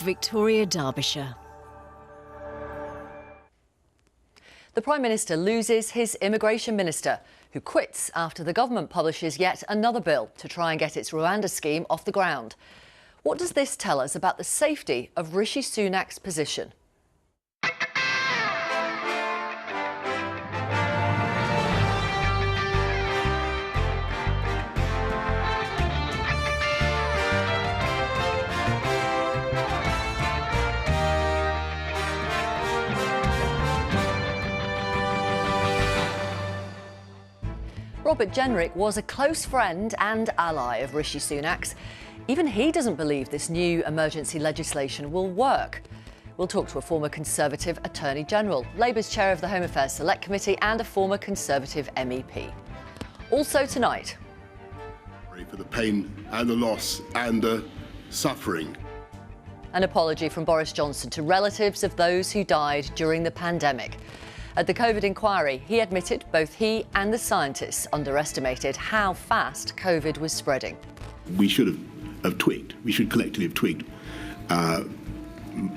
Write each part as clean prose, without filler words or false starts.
Victoria Derbyshire. The Prime Minister loses his immigration minister, who quits after the government publishes yet another bill to try and get its Rwanda scheme off the ground. What does this tell us about the safety of Rishi Sunak's position? Robert Jenrick was a close friend and ally of Rishi Sunak's. Even he doesn't believe this new emergency legislation will work. We'll talk to a former Conservative Attorney General, Labour's chair of the Home Affairs Select Committee and a former Conservative MEP. Also tonight, for the pain and the loss and the suffering. An apology from Boris Johnson to relatives of those who died during the pandemic. At the Covid inquiry, he admitted both he and the scientists underestimated how fast Covid was spreading. We should have twigged. We should collectively have twigged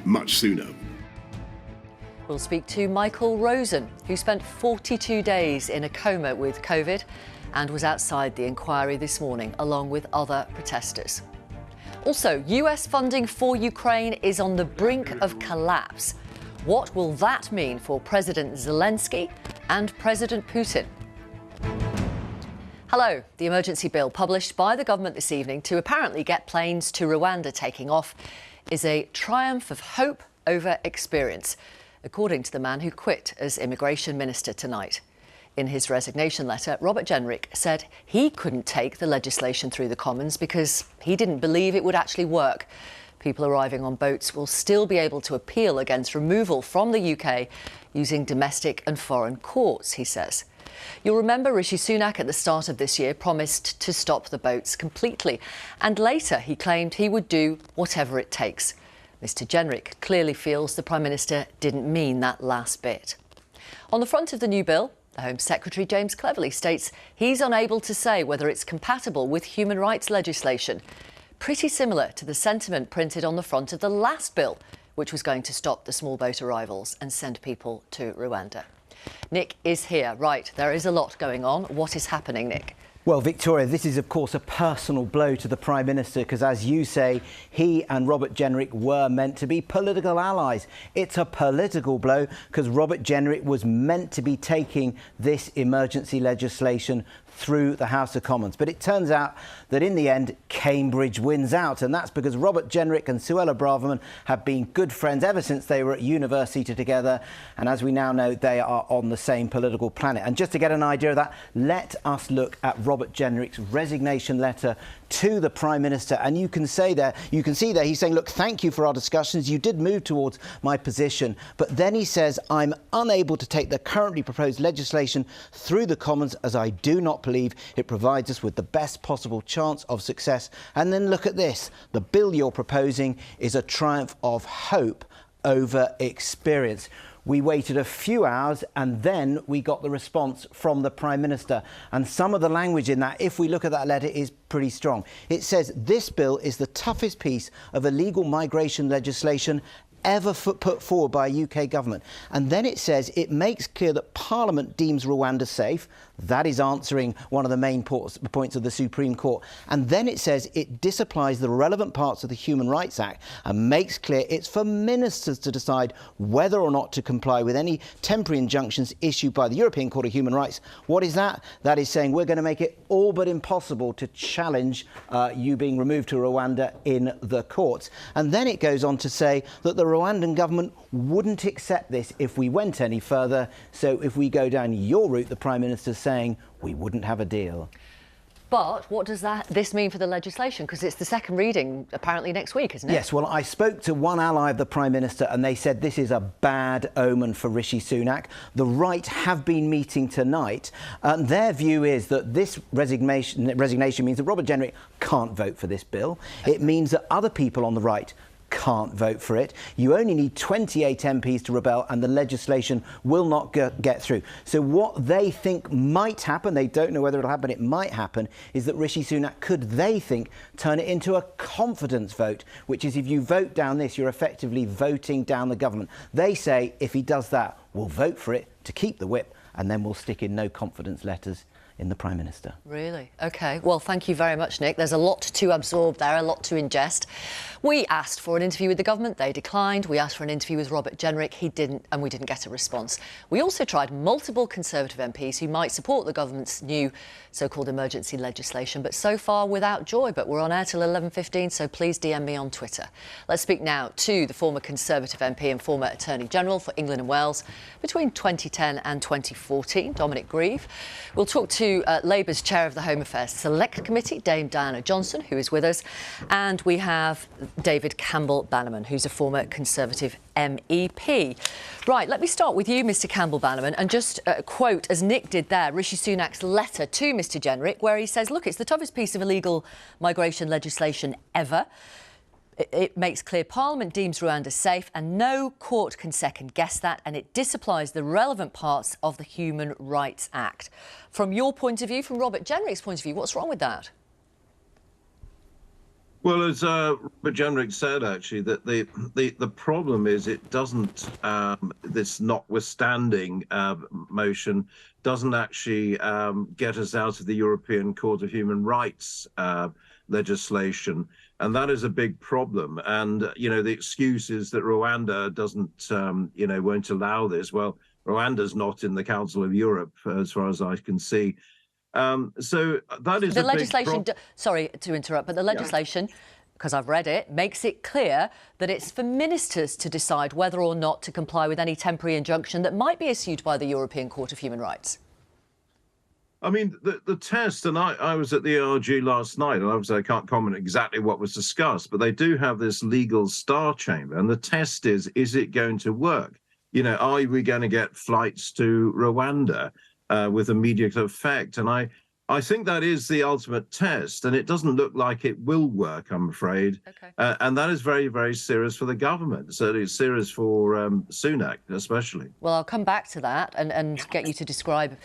much sooner. We'll speak to Michael Rosen, who spent 42 days in a coma with Covid and was outside the inquiry this morning, along with other protesters. Also, US funding for Ukraine is on the brink of collapse. What will that mean for President Zelensky and President Putin? Hello. The emergency bill published by the government this evening to apparently get planes to Rwanda taking off is a triumph of hope over experience, according to the man who quit as immigration minister tonight. In his resignation letter, Robert Jenrick said he couldn't take the legislation through the Commons because he didn't believe it would actually work. People arriving on boats will still be able to appeal against removal from the UK using domestic and foreign courts, he says. You'll remember Rishi Sunak at the start of this year promised to stop the boats completely, and later he claimed he would do whatever it takes. Mr Jenrick clearly feels the Prime Minister didn't mean that last bit. On the front of the new bill, the Home Secretary James Cleverly states he's unable to say whether it's compatible with human rights legislation. Pretty similar to the sentiment printed on the front of the last bill, which was going to stop the small boat arrivals and send people to Rwanda. Nick is here. Right, there is a lot going on. What is happening, Nick? Well, Victoria, this is, of course, a personal blow to the Prime Minister because, as you say, he and Robert Jenrick were meant to be political allies. It's a political blow because Robert Jenrick was meant to be taking this emergency legislation through the House of Commons. But it turns out that in the end, Cambridge wins out. And that's because Robert Jenrick and Suella Braverman have been good friends ever since they were at university together. And as we now know, they are on the same political planet. And just to get an idea of that, let us look at Robert Jenrick's resignation letter to the Prime Minister. And you can see there, he's saying, look, thank you for our discussions. You did move towards my position. But then he says, I'm unable to take the currently proposed legislation through the Commons as I do not believe it provides us with the best possible chance of success. And then look at this. The bill you're proposing is a triumph of hope over experience. We waited a few hours and then we got the response from the Prime Minister. And some of the language in that, if we look at that letter, is pretty strong. It says this bill is the toughest piece of illegal migration legislation ever put forward by a UK government. And then it says it makes clear that Parliament deems Rwanda safe. That is answering one of the main points of the Supreme Court. And then it says it disapplies the relevant parts of the Human Rights Act and makes clear it's for ministers to decide whether or not to comply with any temporary injunctions issued by the European Court of Human Rights. What is that? That is saying we're going to make it all but impossible to challenge you being removed to Rwanda in the courts. And then it goes on to say that the Rwandan government wouldn't accept this if we went any further. So if we go down your route, the Prime Minister's saying we wouldn't have a deal. But what does this mean for the legislation? Because it's the second reading apparently next week, isn't it? Yes, well, I spoke to one ally of the Prime Minister and they said this is a bad omen for Rishi Sunak. The right have been meeting tonight. Their view is that this resignation means that Robert Jenrick can't vote for this bill. It means that other people on the right can't vote for it. You only need 28 MPs to rebel and the legislation will not get through. So what they think might happen, they don't know whether it'll happen, it might happen, is that Rishi Sunak could, they think, turn it into a confidence vote, which is if you vote down this, you're effectively voting down the government. They say if he does that, we'll vote for it to keep the whip and then we'll stick in no confidence letters in the Prime Minister. Really? OK. Well, thank you very much, Nick. There's a lot to absorb there, a lot to ingest. We asked for an interview with the government. They declined. We asked for an interview with Robert Jenrick. He didn't, and we didn't get a response. We also tried multiple Conservative MPs who might support the government's new so-called emergency legislation, but so far without joy. But we're on air till 11:15, so please DM me on Twitter. Let's speak now to the former Conservative MP and former Attorney General for England and Wales between 2010 and 2014, Dominic Grieve. We'll talk to Labour's Chair of the Home Affairs Select Committee, Dame Diana Johnson, who is with us, and we have David Campbell-Bannerman, who's a former Conservative MEP. Right, let me start with you, Mr Campbell-Bannerman, and just quote, as Nick did there, Rishi Sunak's letter to Mr Jenrick, where he says, look, it's the toughest piece of illegal migration legislation ever. It makes clear Parliament deems Rwanda safe and no court can second-guess that, and it disapplies the relevant parts of the Human Rights Act. From your point of view, from Robert Jenrick's point of view, what's wrong with that? Well, as Robert Jenrick said, actually, that the problem is it doesn't, this notwithstanding motion doesn't actually get us out of the European Court of Human Rights legislation. And that is a big problem. And, you know, the excuse is that Rwanda doesn't, you know, won't allow this. Well, Rwanda's not in the Council of Europe, as far as I can see. So that is the legislation. Sorry to interrupt, but the legislation, because I've read it, makes it clear that it's for ministers to decide whether or not to comply with any temporary injunction that might be issued by the European Court of Human Rights. I mean, the test, and I was at the ERG last night, and obviously I can't comment exactly what was discussed, but they do have this legal star chamber, and the test is it going to work? You know, are we going to get flights to Rwanda with immediate effect? And I think that is the ultimate test, and it doesn't look like it will work, I'm afraid. Okay. And that is very, very serious for the government. So it's serious for Sunak, especially. Well, I'll come back to that and get you to describe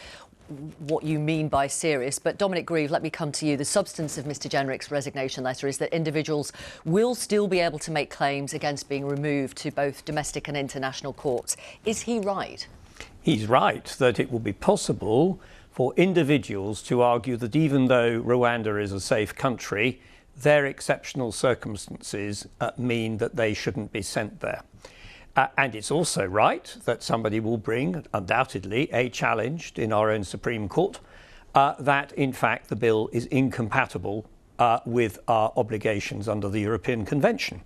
what you mean by serious. But Dominic Grieve, let me come to you. The substance of Mr Jenrick's resignation letter is that individuals will still be able to make claims against being removed to both domestic and international courts. Is he right? He's right that it will be possible for individuals to argue that even though Rwanda is a safe country, their exceptional circumstances mean that they shouldn't be sent there. And it's also right that somebody will bring, undoubtedly, a challenge in our own Supreme Court that, in fact, the bill is incompatible with our obligations under the European Convention.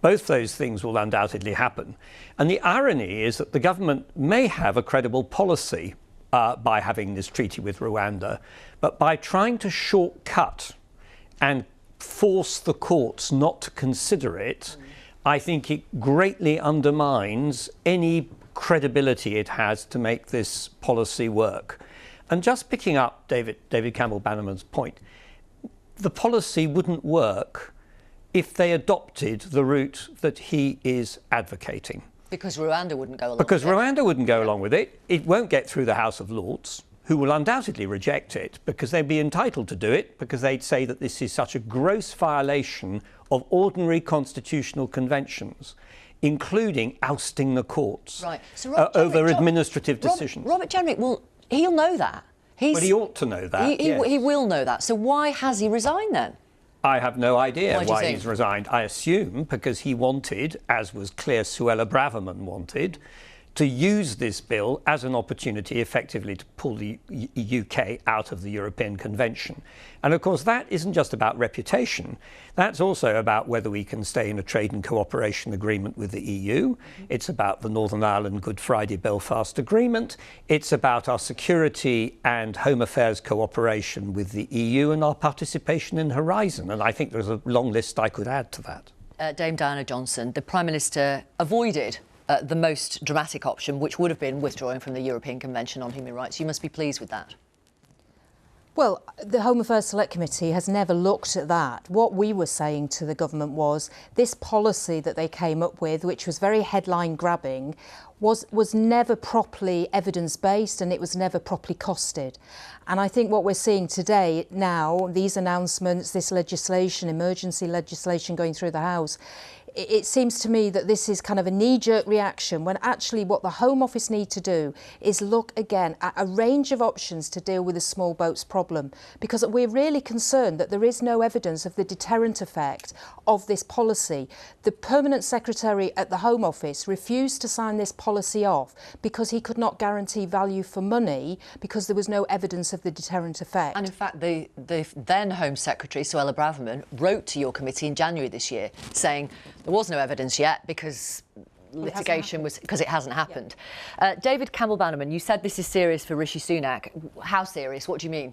Both those things will undoubtedly happen. And the irony is that the government may have a credible policy by having this treaty with Rwanda, but by trying to shortcut and force the courts not to consider it, I think it greatly undermines any credibility it has to make this policy work. And just picking up David Campbell-Bannerman's point, the policy wouldn't work if they adopted the route that he is advocating. Because Rwanda wouldn't go along with it. Because Rwanda wouldn't go along with it. It won't get through the House of Lords, who will undoubtedly reject it because they'd be entitled to do it, because they'd say that this is such a gross violation of ordinary constitutional conventions, including ousting the courts over administrative decisions. Robert Jenrick, he'll know that. But he ought to know that. He will know that. So why has he resigned then? I have no idea why he's resigned. I assume because he wanted, as was clear Suella Braverman wanted, to use this bill as an opportunity effectively to pull the UK out of the European Convention. And of course that isn't just about reputation, that's also about whether we can stay in a trade and cooperation agreement with the EU. It's about the Northern Ireland Good Friday Belfast Agreement. It's about our security and home affairs cooperation with the EU and our participation in Horizon. And I think there's a long list I could add to that. Dame Diana Johnson, the Prime Minister avoided the most dramatic option, which would have been withdrawing from the European Convention on Human Rights. You must be pleased with that. Well, the Home Affairs Select Committee has never looked at that. What we were saying to the government was this policy that they came up with, which was very headline grabbing, was never properly evidence-based, and it was never properly costed. And I think what we're seeing today now, these announcements, this legislation, emergency legislation going through the House, it seems to me that this is kind of a knee-jerk reaction when actually what the Home Office need to do is look again at a range of options to deal with the small boats problem, because we're really concerned that there is no evidence of the deterrent effect of this policy. The Permanent Secretary at the Home Office refused to sign this policy off because he could not guarantee value for money because there was no evidence of the deterrent effect. And in fact, the then Home Secretary, Suella Braverman, wrote to your committee in January this year saying there was no evidence yet because litigation was because it hasn't happened. Yeah. David Campbell-Bannerman, you said this is serious for Rishi Sunak. How serious? What do you mean?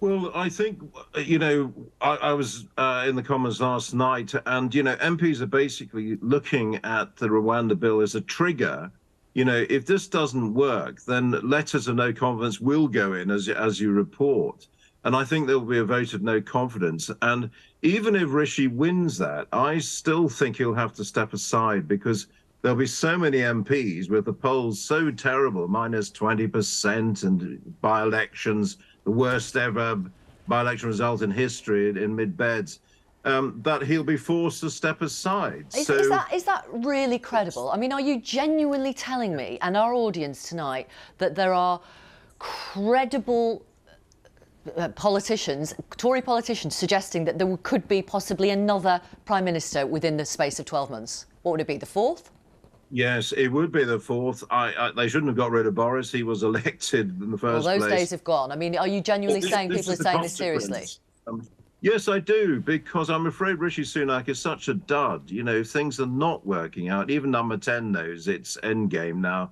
Well, I think, you know, I was in the Commons last night, and, you know, MPs are basically looking at the Rwanda bill as a trigger. You know, if this doesn't work, then letters of no confidence will go in, as you report. And I think there will be a vote of no confidence. And even if Rishi wins that, I still think he'll have to step aside, because there'll be so many MPs with the polls so terrible, minus 20%, and by-elections, the worst ever by-election result in history in mid-beds, that he'll be forced to step aside. Is that really credible? I mean, are you genuinely telling me and our audience tonight that there are credible politicians, Tory politicians, suggesting that there could be possibly another Prime Minister within the space of 12 months? What would it be, the fourth? Yes, it would be the fourth. They shouldn't have got rid of Boris. He was elected in the first place. Well, those days have gone. I mean, are you genuinely saying people are saying this seriously? Yes, I do, because I'm afraid Rishi Sunak is such a dud. You know, things are not working out. Even Number 10 knows it's endgame now.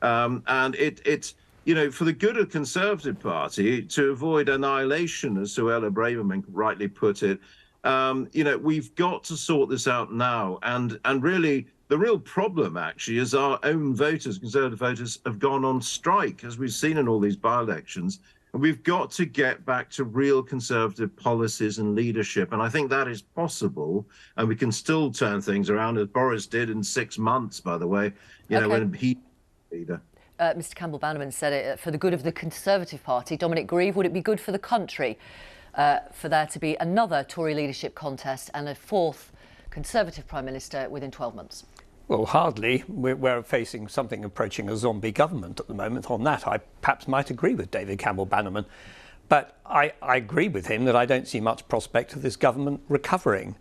And it's, you know, for the good of the Conservative Party, to avoid annihilation, as Suella Braverman rightly put it, you know, we've got to sort this out now. And really, the real problem, actually, is our own voters, Conservative voters, have gone on strike, as we've seen in all these by-elections. And we've got to get back to real Conservative policies and leadership. And I think that is possible. And we can still turn things around, as Boris did in 6 months, by the way, you know, when he was leader. Mr Campbell-Bannerman said it for the good of the Conservative Party. Dominic Grieve, would it be good for the country for there to be another Tory leadership contest and a fourth Conservative Prime Minister within 12 months? Well, hardly. We're facing something approaching a zombie government at the moment. On that, I perhaps might agree with David Campbell-Bannerman. But I agree with him that I don't see much prospect of this government recovering.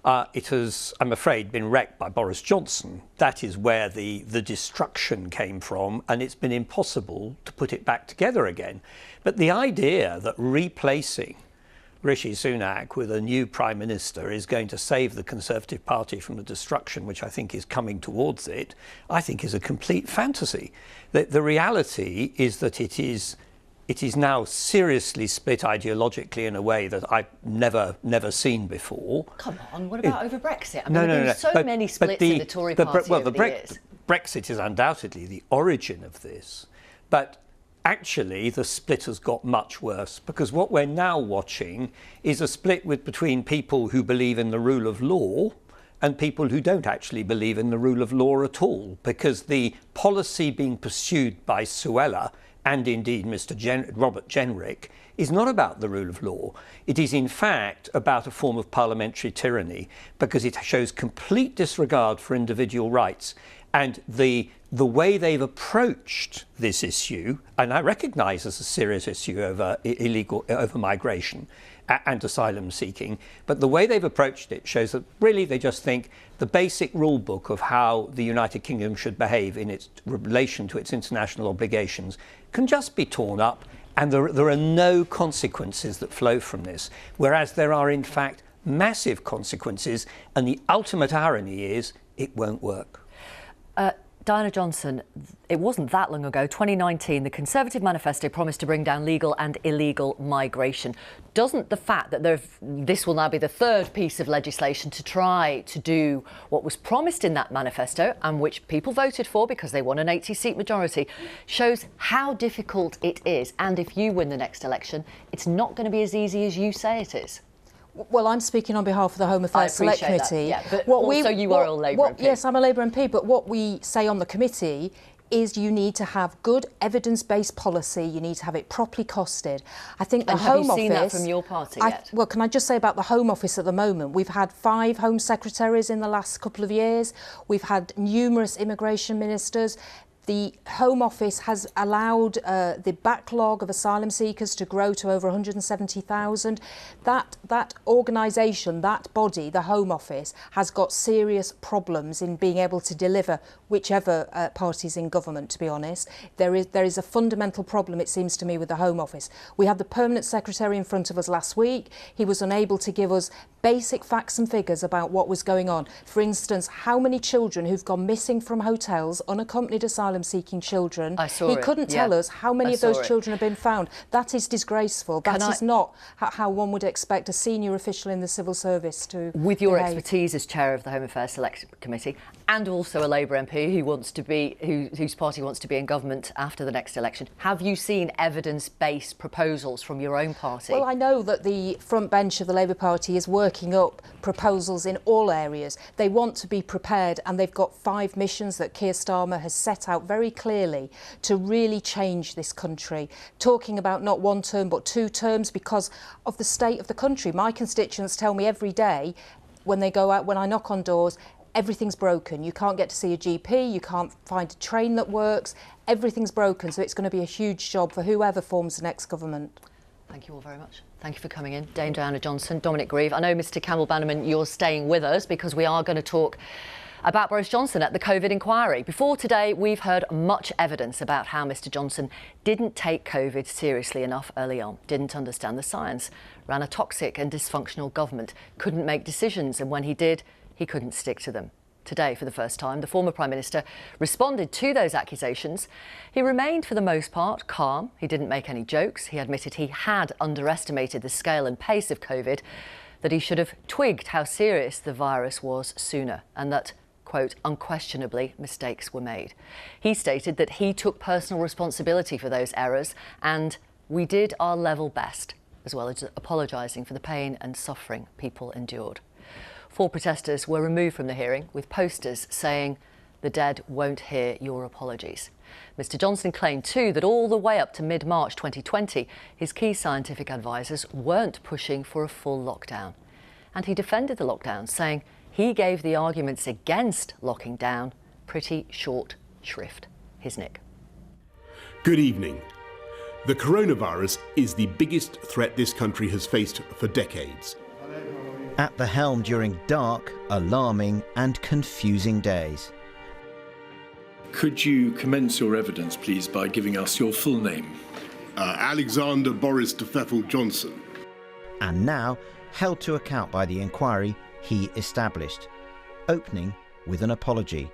It has, I'm afraid, been wrecked by Boris Johnson. That is where the destruction came from, and it's been impossible to put it back together again. But the idea that replacing Rishi Sunak with a new Prime Minister is going to save the Conservative Party from the destruction which I think is coming towards it, I think is a complete fantasy. The reality is that it is now seriously split ideologically in a way that I've never seen before. Come on, what about over Brexit? I mean, there's so many splits in the Tory party over the years. Brexit is undoubtedly the origin of this, but actually the split has got much worse, because what we're now watching is a split between people who believe in the rule of law and people who don't actually believe in the rule of law at all, because the policy being pursued by Suella and indeed Mr. Robert Jenrick is not about the rule of law. It is in fact about a form of parliamentary tyranny, because it shows complete disregard for individual rights. And the way they've approached this issue, and I recognise as a serious issue over over migration and asylum seeking, but the way they've approached it shows that really they just think the basic rule book of how the United Kingdom should behave in its relation to its international obligations can just be torn up, and there are no consequences that flow from this, whereas there are in fact massive consequences, and the ultimate irony is it won't work. Diana Johnson, it wasn't that long ago, 2019, the Conservative manifesto promised to bring down legal and illegal migration. Doesn't the fact that this will now be the third piece of legislation to try to do what was promised in that manifesto, and which people voted for because they won an 80-seat majority, shows how difficult it is? And if you win the next election, it's not going to be as easy as you say it is. Well, I'm speaking on behalf of the Home Affairs Select Committee. Yeah, but you are a Labour MP. Yes, I'm a Labour MP, but what we say on the committee is you need to have good evidence-based policy. You need to have it properly costed. I think the Home Office... Have you seen that from your party yet? Well, can I just say about the Home Office at the moment? We've had 5 Home Secretaries in the last couple of years. We've had numerous immigration ministers. The Home Office has allowed the backlog of asylum seekers to grow to over 170,000. That organisation, that body, the Home Office, has got serious problems in being able to deliver whichever party's in government, to be honest. There is a fundamental problem, it seems to me, with the Home Office. We had the Permanent Secretary in front of us last week. He was unable to give us basic facts and figures about what was going on. For instance, how many children who've gone missing from hotels, unaccompanied asylum-seeking children. He couldn't tell us how many of those children have been found. That is disgraceful. That is not how one would expect a senior official in the civil service to With your behave. expertise as chair of the Home Affairs Select Committee, and also a Labour MP whose party wants to be in government after the next election, have you seen evidence-based proposals from your own party? Well, I know that the front bench of the Labour Party is working up proposals in all areas. They want to be prepared, and they've got 5 missions that Keir Starmer has set out very clearly to really change this country, talking about not 1 term but 2 terms because of the state of the country. My constituents tell me every day when they go out, when I knock on doors, everything's broken. You can't get to see a GP, you can't find a train that works, everything's broken, so it's going to be a huge job for whoever forms the next government. Thank you all very much. Thank you for coming in. Dame Diana Johnson, Dominic Grieve. I know, Mr Campbell-Bannerman, you're staying with us because we are going to talk about Boris Johnson at the COVID inquiry. Before today, we've heard much evidence about how Mr Johnson didn't take COVID seriously enough early on, didn't understand the science, ran a toxic and dysfunctional government, couldn't make decisions, and when he did, he couldn't stick to them. Today, for the first time, the former Prime Minister responded to those accusations. He remained, for the most part, calm. He didn't make any jokes. He admitted he had underestimated the scale and pace of COVID, that he should have twigged how serious the virus was sooner, and that, quote, unquestionably, mistakes were made. He stated that he took personal responsibility for those errors, and we did our level best, as well as apologising for the pain and suffering people endured. 4 protesters were removed from the hearing with posters saying, "The dead won't hear your apologies." Mr Johnson claimed too that all the way up to mid-March 2020, his key scientific advisers weren't pushing for a full lockdown. And he defended the lockdown, saying he gave the arguments against locking down pretty short shrift. Here's Nick. Good evening. The coronavirus is the biggest threat this country has faced for decades. At the helm during dark, alarming and confusing days. Could you commence your evidence, please, by giving us your full name? Alexander Boris Johnson. And now held to account by the inquiry he established, opening with an apology.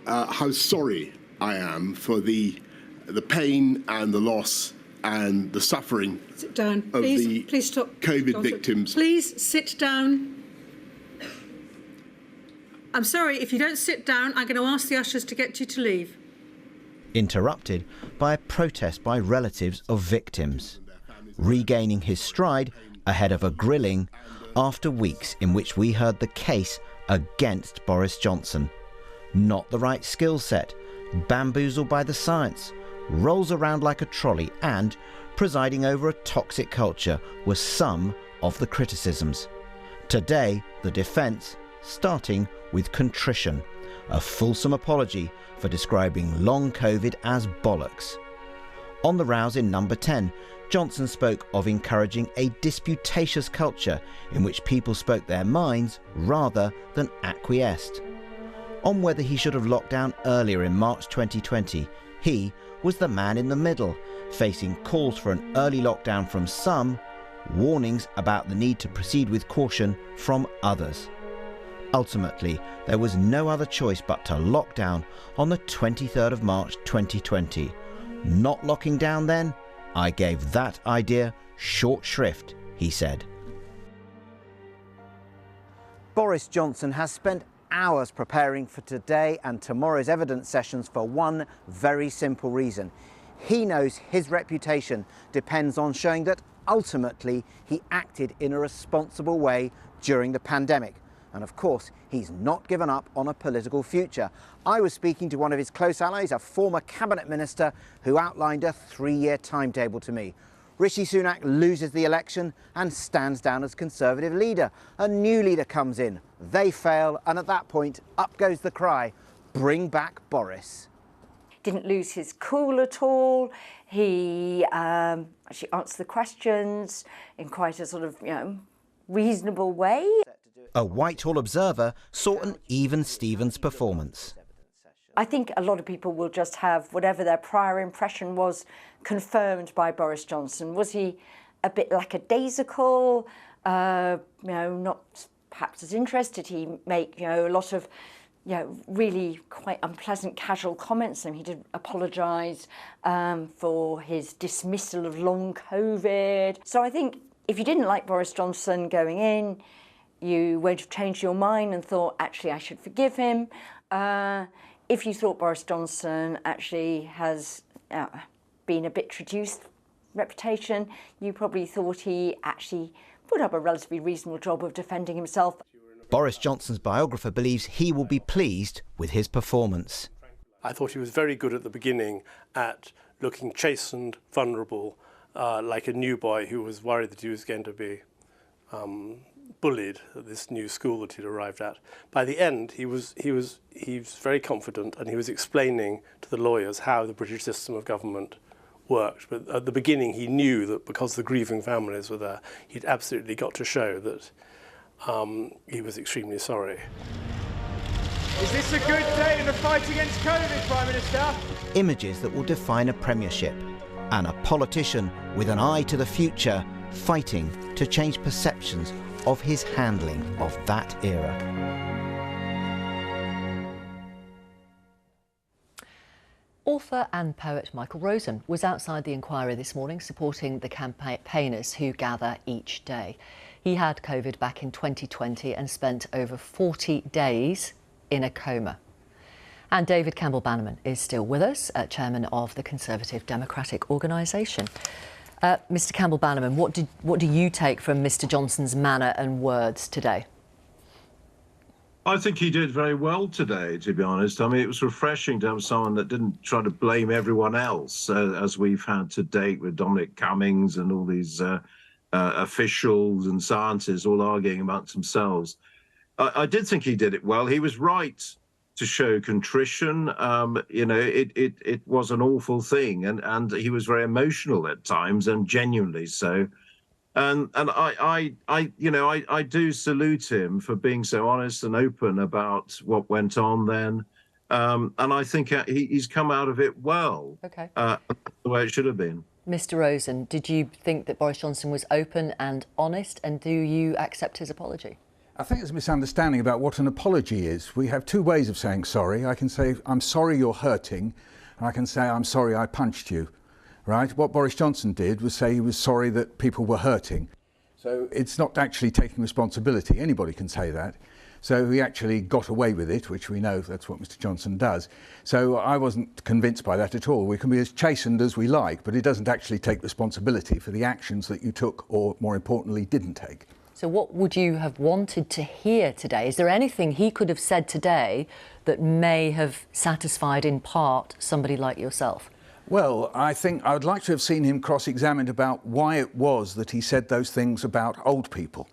How sorry I am for the pain and the loss and the suffering sit down. Of please stop. COVID Johnson. victims. Please sit down. I'm sorry, if you don't sit down, I'm going to ask the ushers to get you to leave. Interrupted by a protest by relatives of victims, regaining his stride ahead of a grilling after weeks in which we heard the case against Boris Johnson. Not the right skill set, bamboozled by the science, rolls around like a trolley and presiding over a toxic culture were some of the criticisms. Today, the defence, starting with contrition, a fulsome apology for describing long COVID as bollocks. On the rows in number 10, Johnson spoke of encouraging a disputatious culture in which people spoke their minds rather than acquiesced. On whether he should have locked down earlier in March 2020, he was the man in the middle, facing calls for an early lockdown from some, warnings about the need to proceed with caution from others. Ultimately, there was no other choice but to lock down on the 23rd of March 2020. Not locking down then? I gave that idea short shrift, he said. Boris Johnson has spent hours preparing for today and tomorrow's evidence sessions for one very simple reason. He knows his reputation depends on showing that ultimately he acted in a responsible way during the pandemic. And of course, he's not given up on a political future. I was speaking to one of his close allies, a former cabinet minister, who outlined a 3-year timetable to me. Rishi Sunak loses the election and stands down as Conservative leader. A new leader comes in, they fail, and at that point, up goes the cry, bring back Boris. Didn't lose his cool at all. He actually answered the questions in quite a sort of, reasonable way. A Whitehall observer saw an even Stevens performance. I think a lot of people will just have whatever their prior impression was confirmed by Boris Johnson. Was he a bit lackadaisical, not perhaps as interested? Did he make, a lot of, really quite unpleasant casual comments? And he did apologise for his dismissal of long COVID. So I think if you didn't like Boris Johnson going in, you won't have changed your mind and thought, actually, I should forgive him. If you thought Boris Johnson actually has been a bit traduced reputation, you probably thought he actually put up a relatively reasonable job of defending himself. Boris Johnson's biographer believes he will be pleased with his performance. I thought he was very good at the beginning at looking chastened, vulnerable, like a new boy who was worried that he was going to be bullied at this new school that he'd arrived at. By the end, he was very confident, and he was explaining to the lawyers how the British system of government worked. But at the beginning, he knew that because the grieving families were there, he'd absolutely got to show that he was extremely sorry. Is this a good day in the fight against COVID, Prime Minister? Images that will define a premiership, and a politician with an eye to the future fighting to change perceptions of his handling of that era. Author and poet Michael Rosen was outside the inquiry this morning supporting the campaigners who gather each day. He had COVID back in 2020 and spent over 40 days in a coma. And David Campbell-Bannerman is still with us, chairman of the Conservative Democratic Organisation. Mr Campbell-Bannerman, what do you take from Mr Johnson's manner and words today? I think he did very well today, to be honest. I mean, it was refreshing to have someone that didn't try to blame everyone else, as we've had to date with Dominic Cummings and all these officials and scientists all arguing amongst themselves. I did think he did it well. He was right to show contrition. It was an awful thing, and he was very emotional at times, and genuinely so. And I do salute him for being so honest and open about what went on then. And I think he's come out of it well. Okay. The way it should have been. Mr Rosen, did you think that Boris Johnson was open and honest, and do you accept his apology? I think there's a misunderstanding about what an apology is. We have two ways of saying sorry. I can say, I'm sorry you're hurting, and I can say, I'm sorry I punched you, right? What Boris Johnson did was say he was sorry that people were hurting. So it's not actually taking responsibility. Anybody can say that. So he actually got away with it, which we know that's what Mr Johnson does. So I wasn't convinced by that at all. We can be as chastened as we like, but it doesn't actually take responsibility for the actions that you took, or more importantly, didn't take. So what would you have wanted to hear today? Is there anything he could have said today that may have satisfied in part somebody like yourself? Well, I think I would like to have seen him cross-examined about why it was that he said those things about old people,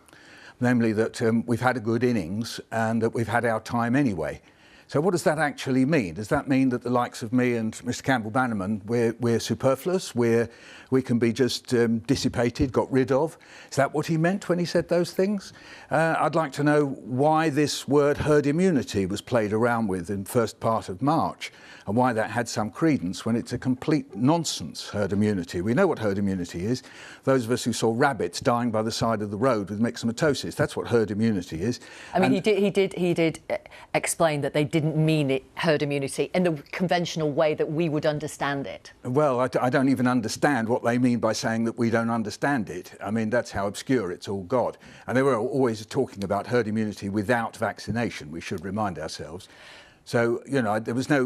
namely that we've had a good innings and that we've had our time anyway. So what does that actually mean? Does that mean that the likes of me and Mr. Campbell-Bannerman, we're superfluous, we can be just dissipated, got rid of? Is that what he meant when he said those things? I'd like to know why this word herd immunity was played around with in first part of March, and why that had some credence when it's a complete nonsense, herd immunity. We know what herd immunity is. Those of us who saw rabbits dying by the side of the road with myxomatosis, that's what herd immunity is. I mean, he did explain that they didn't mean it, herd immunity, in the conventional way that we would understand it. Well, I don't even understand what they mean by saying that we don't understand it. I mean, that's how obscure it's all got. And they were always talking about herd immunity without vaccination, we should remind ourselves. So, you know,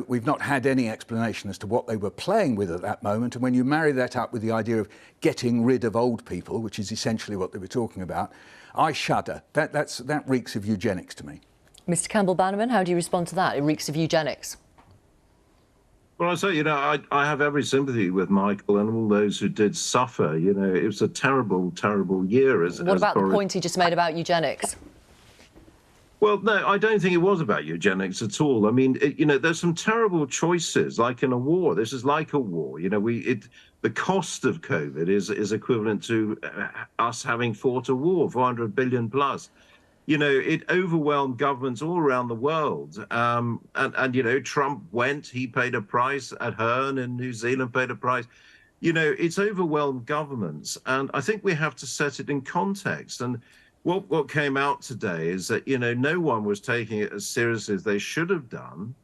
we've not had any explanation as to what they were playing with at that moment. And when you marry that up with the idea of getting rid of old people, which is essentially what they were talking about, I shudder. That reeks of eugenics to me. Mr. Campbell-Bannerman, how do you respond to that? It reeks of eugenics. Well, I say, you know, I have every sympathy with Michael and all those who did suffer. You know, it was a terrible, terrible year. What about the point he just made about eugenics? Well, no, I don't think it was about eugenics at all. I mean, you know, there's some terrible choices, like in a war. This is like a war. You know, the cost of COVID is equivalent to us having fought a war, 400 billion plus. You know, it overwhelmed governments all around the world. And you know, Trump went, he paid a price. Ahern in New Zealand paid a price. You know, it's overwhelmed governments. And I think we have to set it in context. And what came out today is that, you know, no one was taking it as seriously as they should have done.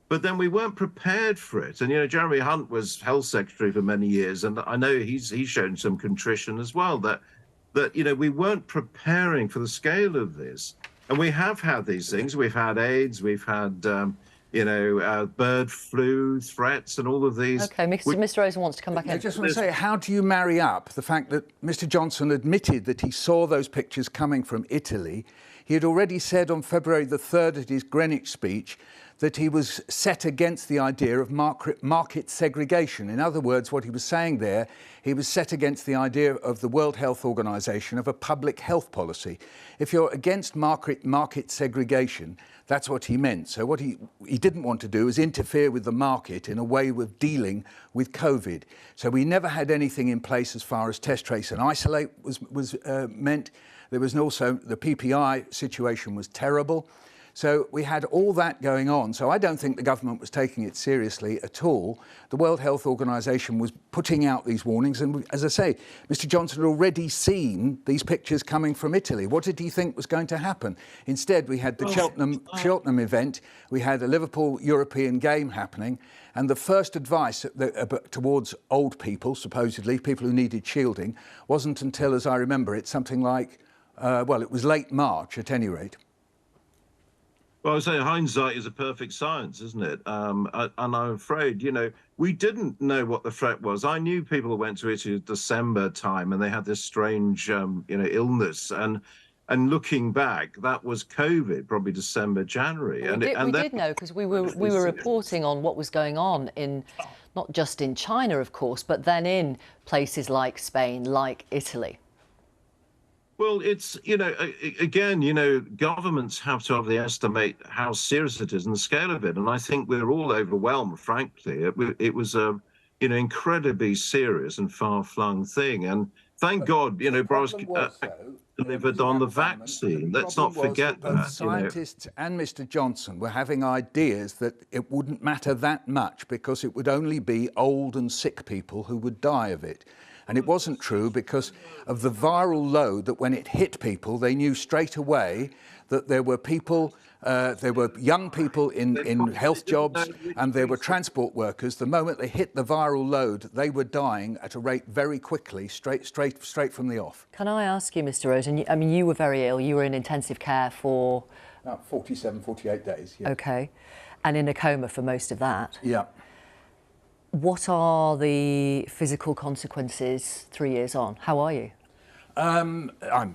But then we weren't prepared for it. And, you know, Jeremy Hunt was health secretary for many years. And I know he's shown some contrition as well, that you know, we weren't preparing for the scale of this. And we have had these things. We've had AIDS, we've had, you know, bird flu threats and all of these. OK, Mr. Rosen wants to come back in. I just want to say, how do you marry up the fact that Mr. Johnson admitted that he saw those pictures coming from Italy? He had already said on February the 3rd at his Greenwich speech that he was set against the idea of market segregation. In other words, what he was saying there, he was set against the idea of the World Health Organization of a public health policy. If you're against market segregation, that's what he meant. So what he didn't want to do is interfere with the market in a way of dealing with COVID. So we never had anything in place as far as test, trace and isolate was meant. There was also the PPI situation was terrible. So we had all that going on. So I don't think the government was taking it seriously at all. The World Health Organization was putting out these warnings. And as I say, Mr. Johnson had already seen these pictures coming from Italy. What did he think was going to happen? Instead, we had the Cheltenham event. We had a Liverpool European game happening. And the first advice towards old people, supposedly, people who needed shielding, wasn't until, as I remember it, something like, well, it was late March at any rate. Well, I say hindsight is a perfect science, isn't it? And I'm afraid, you know, we didn't know what the threat was. I knew people who went to Italy at December time and they had this strange, you know, illness. And looking back, that was COVID, probably December, January. We did know because we were reporting on what was going on in, not just in China, of course, but then in places like Spain, like Italy. Well, it's, you know, again, you know, governments have to obviously estimate how serious it is and the scale of it. And I think we're all overwhelmed, frankly. It was a, you know, incredibly serious and far-flung thing. And thank God, you know, Boris delivered on the vaccine. Let's not forget that. Both scientists and Mr. Johnson were having ideas that it wouldn't matter that much because it would only be old and sick people who would die of it. And it wasn't true because of the viral load that when it hit people, they knew straight away that there were people, there were young people in health jobs and there were transport workers. The moment they hit the viral load, they were dying at a rate very quickly, straight from the off. Can I ask you, Mr. Rosen, I mean, you were very ill. You were in intensive care for... About 47, 48 days, yeah. OK. And in a coma for most of that. Yeah. What are the physical consequences 3 years on? How are you? I'm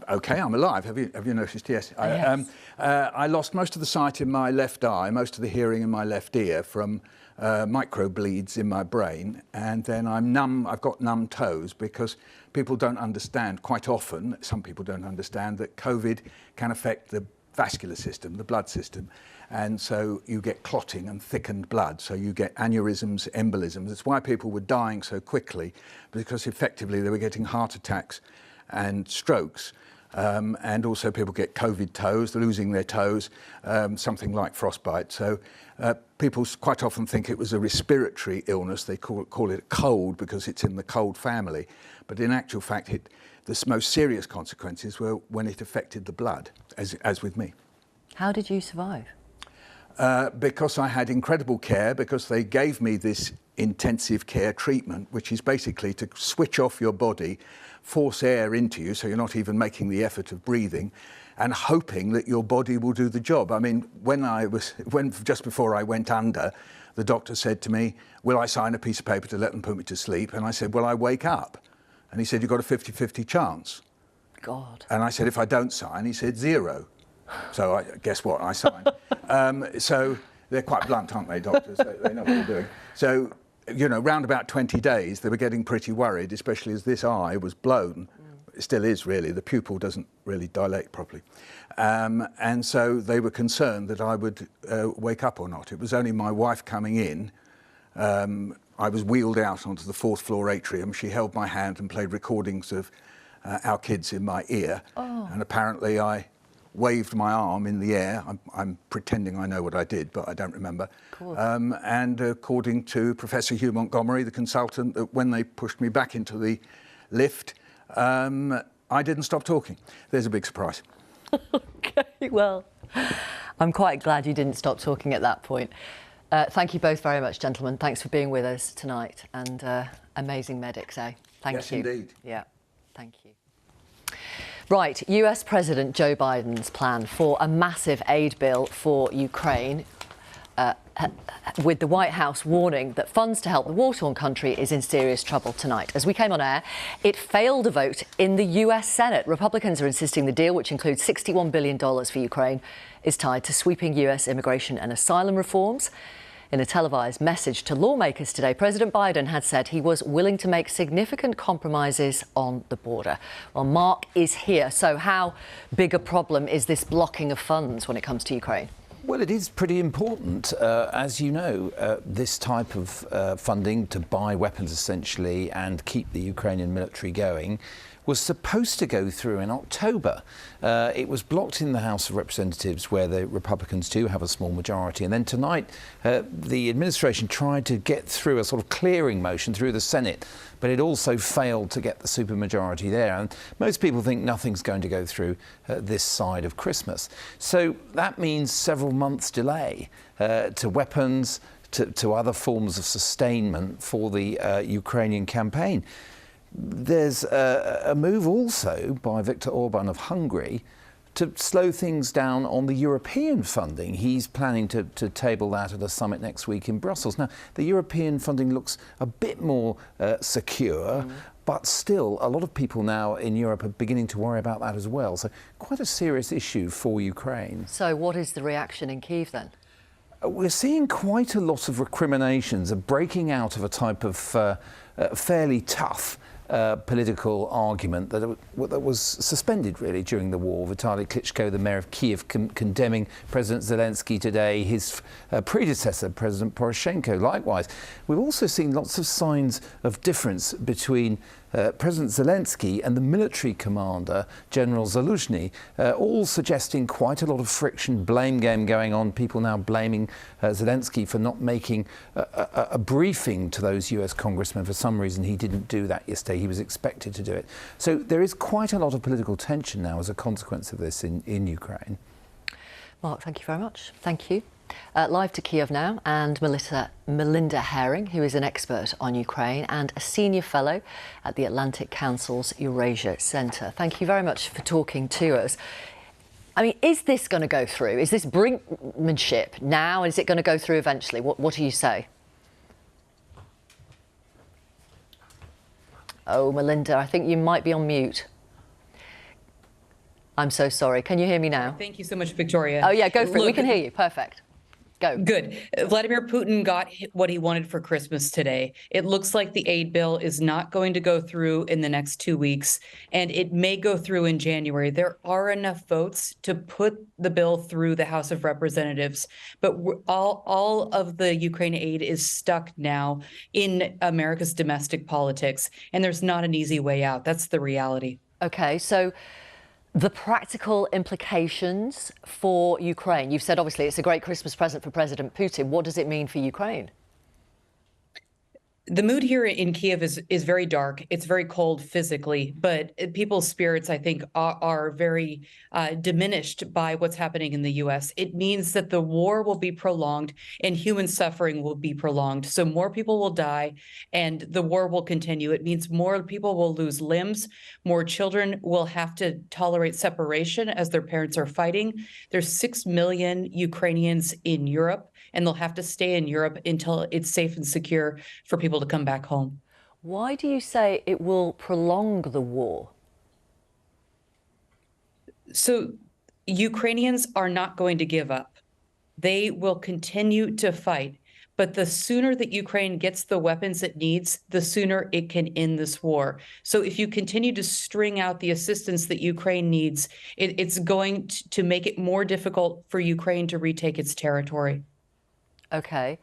OK, I'm alive. Have you noticed? Yes. Yes. I lost most of the sight in my left eye, most of the hearing in my left ear from microbleeds in my brain. And then I'm numb. I've got numb toes because people don't understand quite often, some people don't understand that COVID can affect the vascular system, the blood system. And so you get clotting and thickened blood. So you get aneurysms, embolisms. That's why people were dying so quickly, because effectively they were getting heart attacks and strokes. And also people get COVID toes, losing their toes, something like frostbite. So people quite often think it was a respiratory illness. They call it a cold because it's in the cold family. But in actual fact, the most serious consequences were when it affected the blood, as with me. How did you survive? Because I had incredible care, because they gave me this intensive care treatment, which is basically to switch off your body, force air into you so you're not even making the effort of breathing, and hoping that your body will do the job. I mean, just before I went under, the doctor said to me, will I sign a piece of paper to let them put me to sleep? And I said, will I wake up? And he said, you've got a 50-50 chance. God. And I said, if I don't sign? He said, 0. So guess what? I signed. So they're quite blunt, aren't they, doctors? They know what they're doing. So, you know, round about 20 days, they were getting pretty worried, especially as this eye was blown. It still is, really. The pupil doesn't really dilate properly. And so they were concerned that I would wake up or not. It was only my wife coming in. I was wheeled out onto the 4th floor atrium. She held my hand and played recordings of our kids in my ear. Oh. And apparently I waved my arm in the air. I'm pretending I know what I did, but I don't remember. And according to Professor Hugh Montgomery, the consultant, that when they pushed me back into the lift, I didn't stop talking. There's a big surprise. Okay, well, I'm quite glad you didn't stop talking at that point. Thank you both very much, gentlemen. Thanks for being with us tonight, and amazing medics, eh? Thank you. Yes, indeed. Yeah, thank you. Right, US President Joe Biden's plan for a massive aid bill for Ukraine, with the White House warning that funds to help the war-torn country is in serious trouble tonight. As we came on air, it failed a vote in the US Senate. Republicans are insisting the deal, which includes $61 billion for Ukraine, is tied to sweeping US immigration and asylum reforms. In a televised message to lawmakers today, President Biden had said he was willing to make significant compromises on the border. Well, Mark is here. So how big a problem is this blocking of funds when it comes to Ukraine? Well, it is pretty important. As you know, this type of funding to buy weapons, essentially, and keep the Ukrainian military going was supposed to go through in October. It was blocked in the House of Representatives, where the Republicans do have a small majority. And then tonight, the administration tried to get through a sort of clearing motion through the Senate, but it also failed to get the supermajority there. And most people think nothing's going to go through this side of Christmas. So that means several months delay to weapons, to other forms of sustainment for the Ukrainian campaign. There's a move also by Viktor Orban of Hungary to slow things down on the European funding. He's planning to table that at a summit next week in Brussels. Now, the European funding looks a bit more secure, but still a lot of people now in Europe are beginning to worry about that as well. So quite a serious issue for Ukraine. So what is the reaction in Kyiv then? We're seeing quite a lot of recriminations, a breaking out of a type of fairly tough political argument that was suspended really during the war. Vitaly Klitschko, the mayor of Kyiv, condemning President Zelensky today, his predecessor, President Poroshenko, likewise. We've also seen lots of signs of difference between President Zelensky and the military commander, General Zaluzhny, all suggesting quite a lot of friction, blame game going on, people now blaming Zelensky for not making a briefing to those US congressmen. For some reason, he didn't do that yesterday. He was expected to do it. So there is quite a lot of political tension now as a consequence of this in Ukraine. Mark, thank you very much. Thank you. Live to Kyiv now, and Melinda Herring, who is an expert on Ukraine and a senior fellow at the Atlantic Council's Eurasia Centre. Thank you very much for talking to us. I mean, is this going to go through? Is this brinkmanship now? Is it going to go through eventually? What do you say? Oh, Melinda, I think you might be on mute. I'm so sorry. Can you hear me now? Thank you so much, Victoria. Oh, yeah, go for it. We can hear you. Perfect. Go. Good. Vladimir Putin got what he wanted for Christmas today. It looks like the aid bill is not going to go through in the next 2 weeks, and it may go through in January. There are enough votes to put the bill through the House of Representatives, but all of the Ukraine aid is stuck now in America's domestic politics, and there's not an easy way out. That's the reality. Okay, so the practical implications for Ukraine. You've said, obviously, it's a great Christmas present for President Putin. What does it mean for Ukraine? The mood here in Kiev is very dark. It's very cold physically, but people's spirits, I think, are very diminished by what's happening in the U.S. It means that the war will be prolonged and human suffering will be prolonged. So more people will die and the war will continue. It means more people will lose limbs. More children will have to tolerate separation as their parents are fighting. There's 6 million Ukrainians in Europe, and they'll have to stay in Europe until it's safe and secure for people to come back home. Why do you say it will prolong the war? So Ukrainians are not going to give up. They will continue to fight. But the sooner that Ukraine gets the weapons it needs, the sooner it can end this war. So if you continue to string out the assistance that Ukraine needs, it's going to make it more difficult for Ukraine to retake its territory. Okay.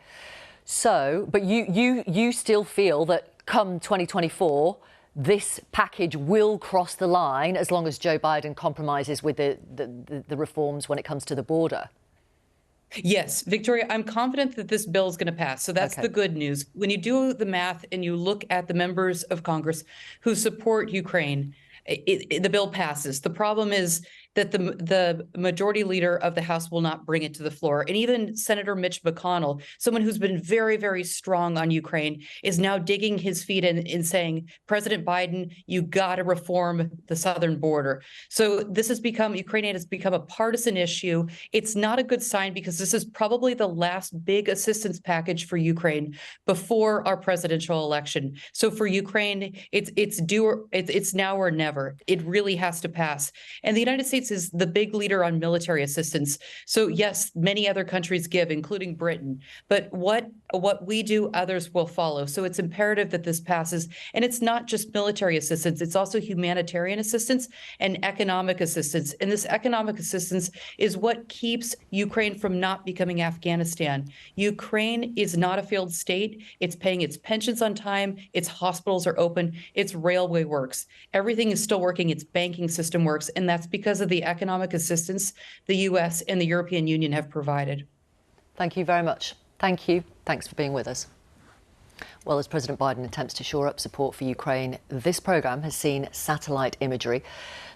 So, but you still feel that come 2024, this package will cross the line as long as Joe Biden compromises with the reforms when it comes to the border? Yes, Victoria, I'm confident that this bill is going to pass. So that's the good news. When you do the math and you look at the members of Congress who support Ukraine, the bill passes. The problem is that the majority leader of the House will not bring it to the floor. And even Senator Mitch McConnell, someone who's been very, very strong on Ukraine, is now digging his feet in saying, President Biden, you got to reform the southern border. So this has become, Ukraine has become a partisan issue. It's not a good sign because this is probably the last big assistance package for Ukraine before our presidential election. So for Ukraine, it's now or never. It really has to pass. And the United States is the big leader on military assistance. So yes, many other countries give, including Britain. But what we do, others will follow. So it's imperative that this passes. And it's not just military assistance. It's also humanitarian assistance and economic assistance. And this economic assistance is what keeps Ukraine from not becoming Afghanistan. Ukraine is not a failed state. It's paying its pensions on time. Its hospitals are open. Its railway works. Everything is still working. Its banking system works. And that's because of the economic assistance the U.S. and the European Union have provided. Thank you very much. Thank you. Thanks for being with us. Well, as President Biden attempts to shore up support for Ukraine, this programme has seen satellite imagery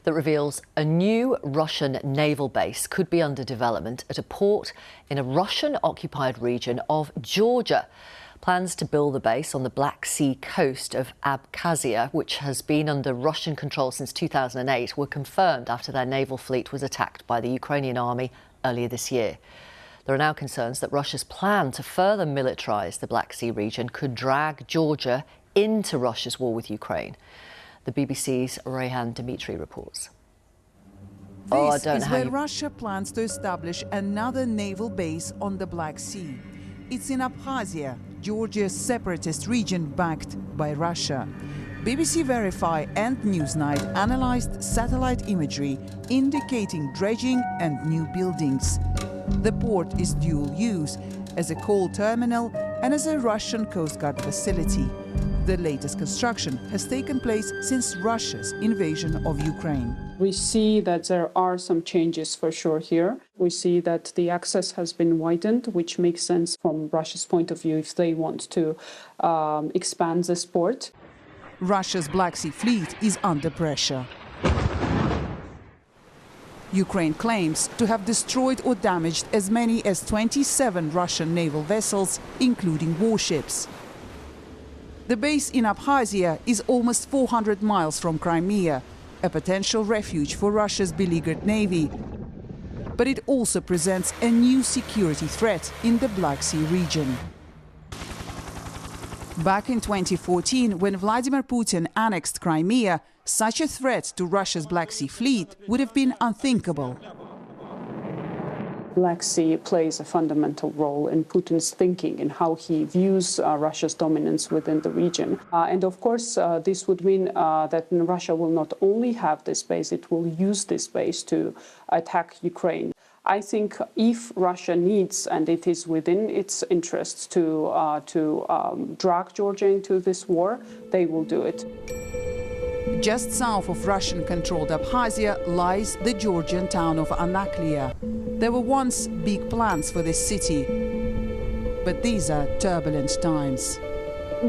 that reveals a new Russian naval base could be under development at a port in a Russian-occupied region of Georgia. Plans to build the base on the Black Sea coast of Abkhazia, which has been under Russian control since 2008, were confirmed after their naval fleet was attacked by the Ukrainian army earlier this year. There are now concerns that Russia's plan to further militarise the Black Sea region could drag Georgia into Russia's war with Ukraine. The BBC's Rehan Dimitri reports. This is where Russia plans to establish another naval base on the Black Sea. It's in Abkhazia, Georgia's separatist region backed by Russia. BBC Verify and Newsnight analysed satellite imagery indicating dredging and new buildings. The port is dual use as a coal terminal and as a Russian Coast Guard facility. The latest construction has taken place since Russia's invasion of Ukraine. We see that there are some changes for sure here. We see that the access has been widened, which makes sense from Russia's point of view if they want to expand this port. Russia's Black Sea fleet is under pressure. Ukraine claims to have destroyed or damaged as many as 27 Russian naval vessels, including warships. The base in Abkhazia is almost 400 miles from Crimea, a potential refuge for Russia's beleaguered navy. But it also presents a new security threat in the Black Sea region. Back in 2014, when Vladimir Putin annexed Crimea, such a threat to Russia's Black Sea fleet would have been unthinkable. Black Sea plays a fundamental role in Putin's thinking and how he views Russia's dominance within the region. And of course, this would mean that Russia will not only have this base, it will use this base to attack Ukraine. I think if Russia needs, and it is within its interests to drag Georgia into this war, they will do it. Just south of Russian-controlled Abkhazia lies the Georgian town of Anaklia. There were once big plans for this city, but these are turbulent times.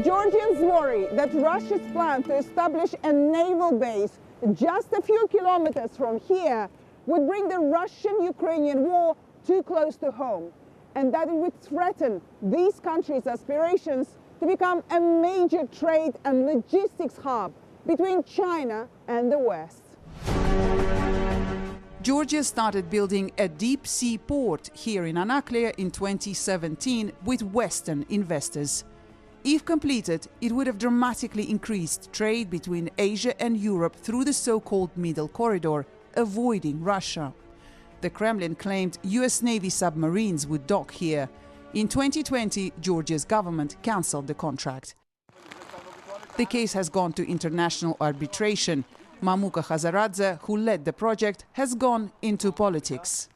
Georgians worry that Russia's plan to establish a naval base just a few kilometers from here would bring the Russian-Ukrainian war too close to home, and that it would threaten these countries' aspirations to become a major trade and logistics hub between China and the West. Georgia started building a deep-sea port here in Anaklia in 2017 with Western investors. If completed, it would have dramatically increased trade between Asia and Europe through the so-called Middle Corridor, avoiding Russia. The Kremlin claimed US Navy submarines would dock here. In 2020, Georgia's government cancelled the contract. The case has gone to international arbitration. Mamuka Khazaradze, who led the project, has gone into politics.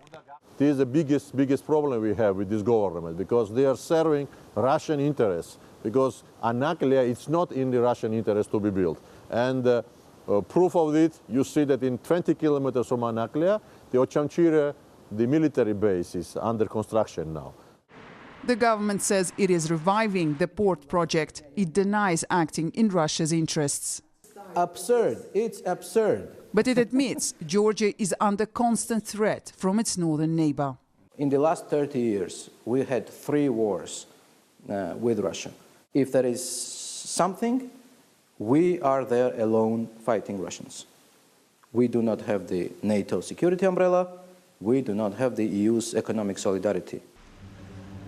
This is the biggest problem we have with this government, because they are serving Russian interests. Because Anaklia, it's not in the Russian interest to be built. And proof of it, you see that in 20 kilometers from Anaklia, the Ochamchire, the military base, is under construction now. The government says it is reviving the port project. It denies acting in Russia's interests. Absurd. It's absurd. But it admits Georgia is under constant threat from its northern neighbor. In the last 30 years, we had 3 wars with Russia. If there is something, we are there alone fighting Russians. We do not have the NATO security umbrella. We do not have the EU's economic solidarity.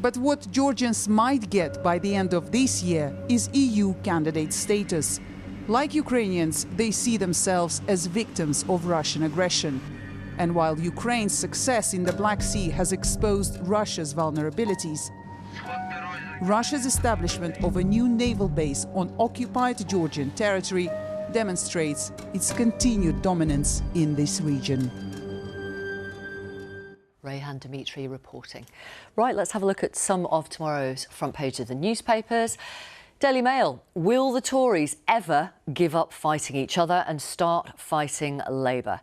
But what Georgians might get by the end of this year is EU candidate status. Like Ukrainians, they see themselves as victims of Russian aggression. And while Ukraine's success in the Black Sea has exposed Russia's vulnerabilities, Russia's establishment of a new naval base on occupied Georgian territory demonstrates its continued dominance in this region. Rayhan Dimitri reporting. Right, let's have a look at some of tomorrow's front page of the newspapers. Daily Mail, will the Tories ever give up fighting each other and start fighting Labour?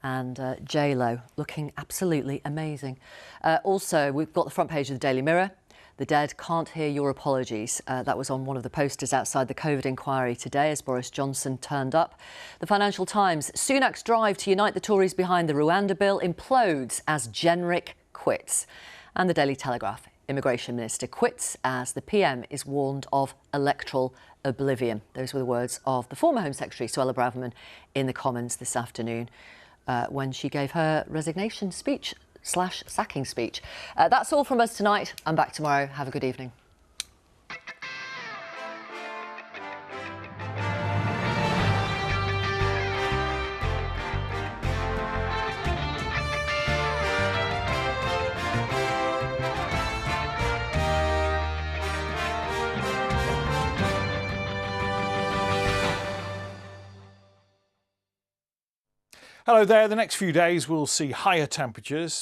And J-Lo looking absolutely amazing. Also, we've got the front page of the Daily Mirror. The dead can't hear your apologies. That was on one of the posters outside the COVID inquiry today as Boris Johnson turned up. The Financial Times, Sunak's drive to unite the Tories behind the Rwanda bill implodes as Jenrick quits. And the Daily Telegraph, Immigration Minister quits as the PM is warned of electoral oblivion. Those were the words of the former Home Secretary, Suella Braverman, in the Commons this afternoon when she gave her resignation speech / sacking speech. That's all from us tonight. I'm back tomorrow. Have a good evening. Hello there. The next few days we'll see higher temperatures.